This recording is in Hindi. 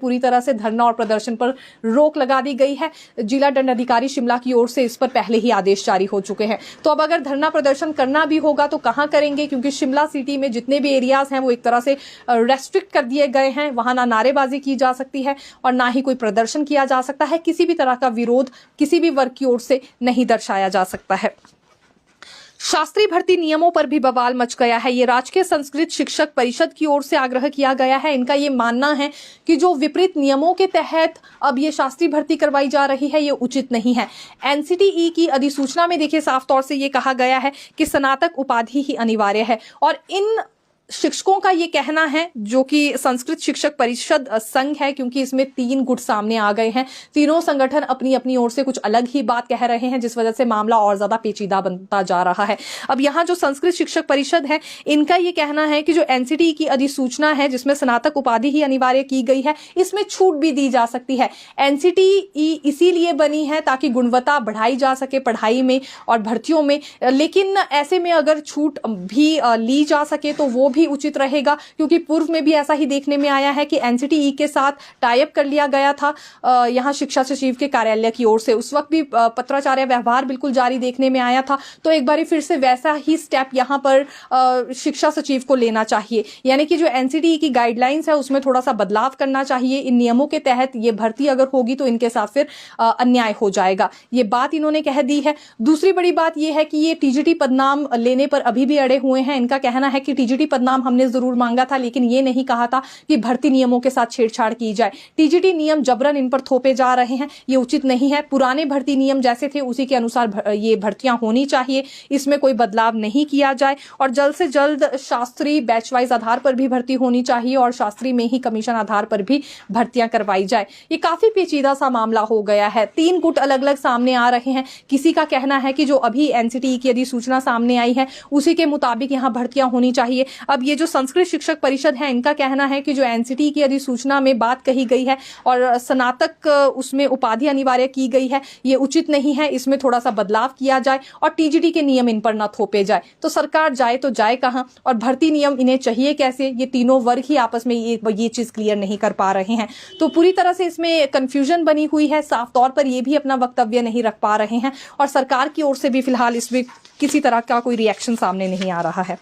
पूरी तरह से धरना और प्रदर्शन पर रोक लगा दी गई है। जिला दंडाधिकारी शिमला की ओर से इस पर पहले ही आदेश जारी हो चुके हैं। तो अब अगर धरना प्रदर्शन करना भी होगा तो कहां करेंगे, क्योंकि शिमला सिटी में जितने भी एरियाज हैं वो एक तरह से रेस्ट्रिक्ट कर दिए गए हैं। वहां ना नारेबाजी की जा सकती है और ना ही कोई प्रदर्शन किया जा सकता है। किसी भी तरह का विरोध किसी भी वर्ग की ओर से नहीं दर्शाया जा सकता है। शास्त्री भर्ती नियमों पर भी बवाल मच गया है। ये राजकीय संस्कृत शिक्षक परिषद की ओर से आग्रह किया गया है। इनका ये मानना है कि जो विपरीत नियमों के तहत अब ये शास्त्री भर्ती करवाई जा रही है ये उचित नहीं है। एनसीटीई की अधिसूचना में देखिए साफ तौर से ये कहा गया है कि स्नातक उपाधि ही अनिवार्य है और इन शिक्षकों का ये कहना है, जो कि संस्कृत शिक्षक परिषद संघ है, क्योंकि इसमें 3 गुट सामने आ गए हैं। तीनों संगठन अपनी अपनी ओर से कुछ अलग ही बात कह रहे हैं, जिस वजह से मामला और ज्यादा पेचीदा बनता जा रहा है। अब यहाँ जो संस्कृत शिक्षक परिषद है इनका ये कहना है कि जो एनसीटीई की अधिसूचना है जिसमें स्नातक उपाधि ही अनिवार्य की गई है, इसमें छूट भी दी जा सकती है। एनसीटीई इसीलिए बनी है ताकि गुणवत्ता बढ़ाई जा सके पढ़ाई में और भर्तियों में, लेकिन ऐसे में अगर छूट भी ली जा सके तो वो भी उचित रहेगा, क्योंकि पूर्व में भी ऐसा ही देखने में आया है कि एनसीटीई के साथ टाई अप कर लिया गया था यहां शिक्षा सचिव के कार्यालय की ओर से। उस वक्त भी पत्राचार्य व्यवहार बिल्कुल जारी देखने में आया था। तो एक बार फिर से वैसा ही स्टेप यहां पर शिक्षा सचिव को लेना चाहिए, यानी कि जो एनसीटीई की गाइडलाइंस है उसमें थोड़ा सा बदलाव करना चाहिए। इन नियमों के तहत ये भर्ती अगर होगी तो इनके साथ फिर अन्याय हो जाएगा, ये बात इन्होंने कह दी है। दूसरी बड़ी बात यह है कि ये टीजीटी पदनाम लेने पर अभी भी अड़े हुए हैं। इनका कहना है कि टीजीटी पदनाम हमने जरूर मांगा था, लेकिन ये नहीं कहा था कि भर्ती नियमों के साथ छेड़छाड़ की जाए। टीजीटी नियम जबरन इन पर थोपे जा रहे हैं, ये उचित नहीं है। पुराने भर्ती नियम जैसे थे उसी के अनुसार ये भर्तियां होनी चाहिए, इसमें कोई बदलाव नहीं किया जाए और जल्द से जल्द शास्त्री बैच वाइज आधार पर भी भर्ती होनी चाहिए और शास्त्री में ही कमीशन आधार पर भी भर्तियां करवाई जाए। ये काफी पेचीदा सा मामला हो गया है। 3 गुट अलग अलग सामने आ रहे हैं। किसी का कहना है कि जो अभी एनसीटीई की अधिसूचना सामने आई है उसी के मुताबिक यहां भर्तियां होनी चाहिए। अब ये जो संस्कृत शिक्षक परिषद है इनका कहना है कि जो एनसीटीई की अधिसूचना में बात कही गई है और स्नातक उसमें उपाधि अनिवार्य की गई है ये उचित नहीं है, इसमें थोड़ा सा बदलाव किया जाए और टीजीटी के नियम इन पर न थोपे जाए। तो सरकार जाए तो जाए कहां और भर्ती नियम इन्हें चाहिए कैसे, ये तीनों वर्ग ही आपस में ये चीज क्लियर नहीं कर पा रहे हैं। तो पूरी तरह से इसमें कंफ्यूजन बनी हुई है। साफ तौर पर ये भी अपना वक्तव्य नहीं रख पा रहे हैं और सरकार की ओर से भी फिलहाल इसमें किसी तरह का कोई रिएक्शन सामने नहीं आ रहा है।